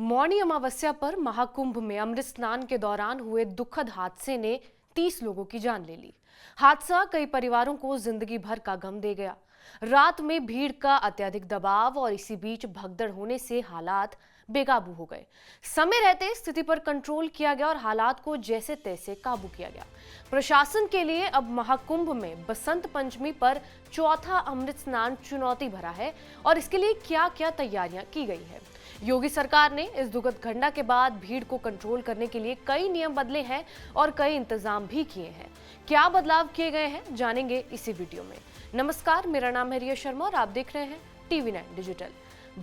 मौनी अमावस्या पर महाकुंभ में अमृत स्नान के दौरान हुए दुखद हादसे ने 30 लोगों की जान ले ली। हादसा कई परिवारों को जिंदगी भर का गम दे गया। रात में भीड़ का अत्यधिक दबाव और इसी बीच भगदड़ होने से हालात बेकाबू हो गए। समय रहते स्थिति पर कंट्रोल किया गया और हालात को जैसे तैसे काबू किया गया। प्रशासन के लिए अब महाकुंभ में बसंत पंचमी पर चौथा अमृत स्नान चुनौती भरा है और इसके लिए क्या-क्या तैयारियां की गई है। योगी सरकार ने इस दुखद घटना के बाद भीड़ को कंट्रोल करने के लिए कई नियम बदले हैं और कई इंतजाम भी किए हैं। क्या बदलाव किए गए हैं जानेंगे इसी वीडियो में। नमस्कार, मेरा नाम है रिया शर्मा और आप देख रहे हैं TV9 डिजिटल।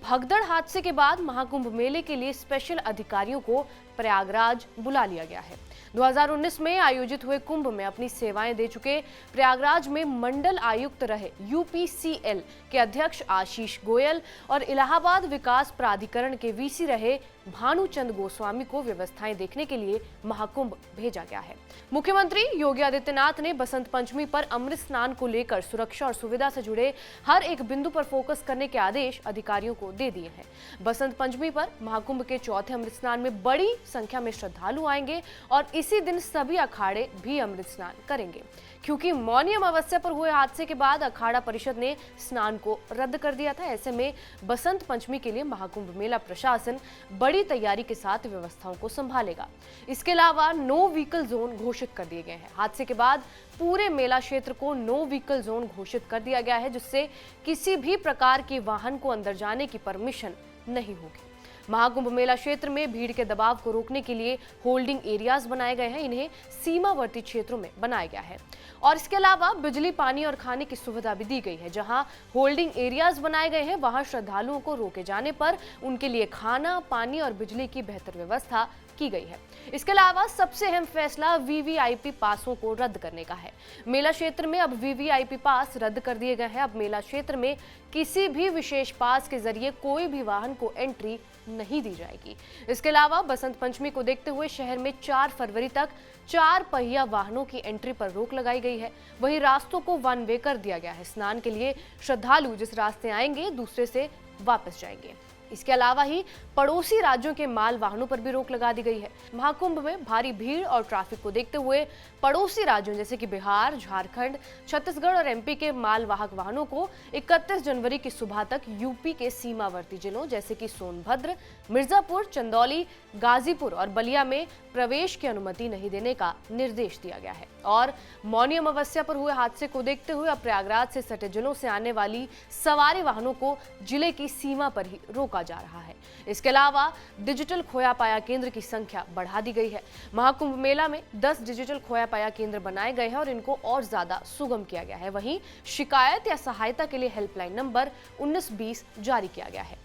भगदड़ हादसे के बाद महाकुंभ मेले के लिए स्पेशल अधिकारियों को प्रयागराज बुला लिया गया है। 2019 में आयोजित हुए कुंभ में अपनी सेवाएं दे चुके प्रयागराज में मंडल आयुक्त रहे UPCL के अध्यक्ष आशीष गोयल और इलाहाबाद विकास प्राधिकरण के VC रहे भानुचंद गोस्वामी को व्यवस्थाएं देखने के लिए महाकुंभ भेजा गया है। मुख्यमंत्री योगी आदित्यनाथ ने बसंत पंचमी पर अमृत स्नान को लेकर सुरक्षा और सुविधा से जुड़े हर एक बिंदु पर फोकस करने के आदेश अधिकारियों को दे दिए हैं। बसंत पंचमी पर महाकुंभ के चौथे अमृत स्नान में बड़ी संख्या में श्रद्धालु आएंगे और इसी दिन सभी अखाड़े भी अमृत स्नान करेंगे। क्योंकि मौनी अमावस्या पर हुए हादसे के बाद अखाड़ा परिषद ने स्नान को रद्द कर दिया था, ऐसे में बसंत पंचमी के लिए महाकुंभ मेला प्रशासन बड़ी तैयारी के साथ व्यवस्थाओं को संभालेगा। इसके अलावा नो व्हीकल जोन घोषित कर दिए गए हैं। हादसे के बाद पूरे मेला क्षेत्र को नो व्हीकल जोन घोषित कर दिया गया है, जिससे किसी भी प्रकार के वाहन को अंदर जाने की परमिशन नहीं होगी। महाकुंभ मेला क्षेत्र में भीड़ के दबाव को रोकने के लिए होल्डिंग एरियाज बनाए गए हैं। इन्हें सीमावर्ती क्षेत्रों में बनाया गया है और इसके अलावा बिजली, पानी और खाने की सुविधा भी दी गई है। जहां होल्डिंग एरियाज बनाए गए हैं वहां श्रद्धालुओं को रोके जाने पर उनके लिए खाना, पानी और बिजली की बेहतर व्यवस्था की गई है। इसके अलावा सबसे अहम फैसला VVIP पासों को रद्द करने का है। मेला क्षेत्र में अब VVIP पास रद्द कर दिए गए हैं। अब मेला क्षेत्र में किसी भी विशेष पास के जरिए कोई भी वाहन को एंट्री नहीं दी जाएगी। इसके अलावा बसंत पंचमी को देखते हुए शहर में 4 फरवरी तक 4 पहिया वाहनों की एंट्री पर रोक लगाई गई है। वहीं रास्तों को 1 वे कर दिया गया है। स्नान के लिए श्रद्धालु जिस रास्ते आएंगे दूसरे से वापस जाएंगे। इसके अलावा ही पड़ोसी राज्यों के माल वाहनों पर भी रोक लगा दी गई है। महाकुंभ में भारी भीड़ और ट्रैफिक को देखते हुए पड़ोसी राज्यों जैसे कि बिहार, झारखंड, छत्तीसगढ़ और MP के मालवाहक वाहनों को 31 जनवरी की सुबह तक UP के सीमावर्ती जिलों जैसे कि सोनभद्र, मिर्जापुर, चंदौली, गाजीपुर और बलिया में प्रवेश की अनुमति नहीं देने का निर्देश दिया गया है। और मौनी अमावस्या पर हुए हादसे को देखते हुए अब प्रयागराज से सटे जिलों से आने वाली सवारी वाहनों को जिले की सीमा पर ही रोका जा रहा है। इसके अलावा डिजिटल खोया पाया केंद्र की संख्या बढ़ा दी गई है। महाकुंभ मेला में 10 डिजिटल खोया पाया केंद्र बनाए गए हैं और इनको और ज्यादा सुगम किया गया है। वहीं शिकायत या सहायता के लिए हेल्पलाइन नंबर 1920 जारी किया गया है।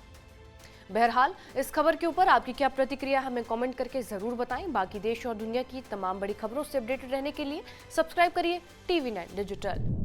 बहरहाल इस खबर के ऊपर आपकी क्या प्रतिक्रिया हमें कमेंट करके जरूर बताएं। बाकी देश और दुनिया की तमाम बड़ी खबरों से अपडेटेड रहने के लिए सब्सक्राइब करिए TV9 डिजिटल।